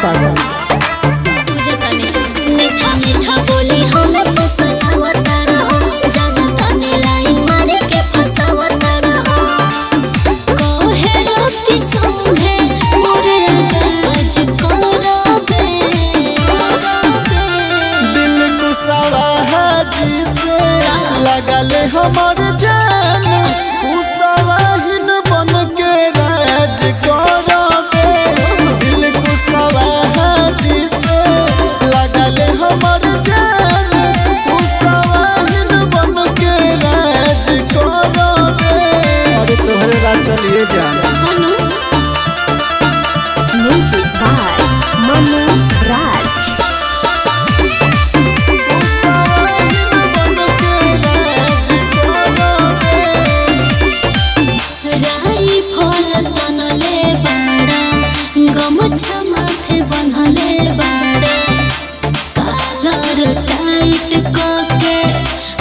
पागल मीठा मीठा बोली हम फसावता रहो जाना ताने लाइन मारे के फसावता रहो कहेलो कि संगे मोरे गाज करबे दिल गुस्सावा हाजी से लगल हमर जान गुस्सावा हिन बन के राज करबे दिल गुस्सावा हाजी से लगल हमर जान गुस्सावा हिन बन के राज करबे अरे तोहरे राज चलिए जान म्यूजिक बाय मनु राज। राई फल तनले बाड़ा गमछा माथे बन्हले बाड़ा कालर टाइट कके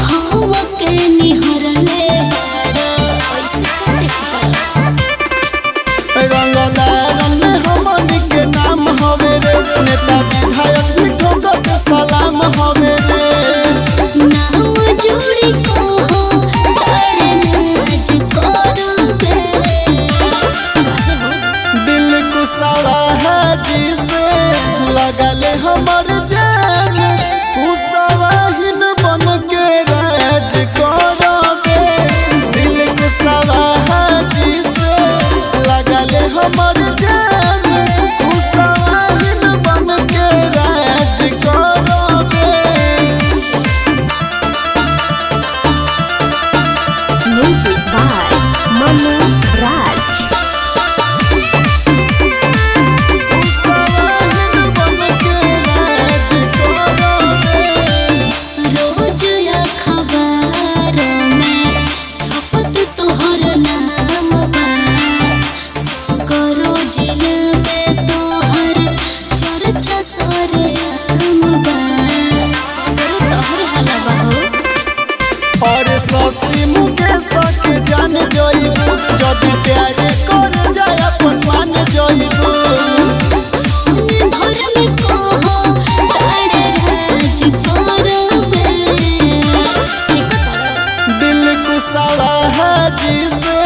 हवा के निहरले बाड़ा ऐसे का देखता रंगदारन हमन के नाम हवे रे नेता विधायक भी ठोकत सलाम हवे रे नाम जोड़ी को हो तारे नाच करबे दिल कुसावा हाजी से लगल हमर जान कुसावा हिन बन के राज करबे दिल कुसावा हाजी से लगल हमर जान कुसावा हिन बन के राज करबे म्यूजिक बाय मनु राज। रोज अखबार में छपत तोहर नाम बा सगरो जिला में तोहर चर्चा सरेआम बा सगरो तोहर हाला बा हो और ससी मुकेश के जान जइबू जदि प्यार कर जाय अपन मान जइबू छने भर में कहो तारे राज करबे दिल कुसावा हाजी से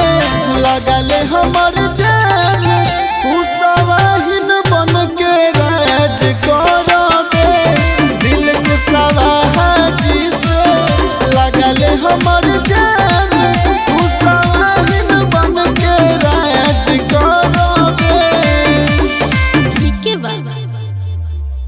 लगल हमर जान कुसावा हिन बन के राज कर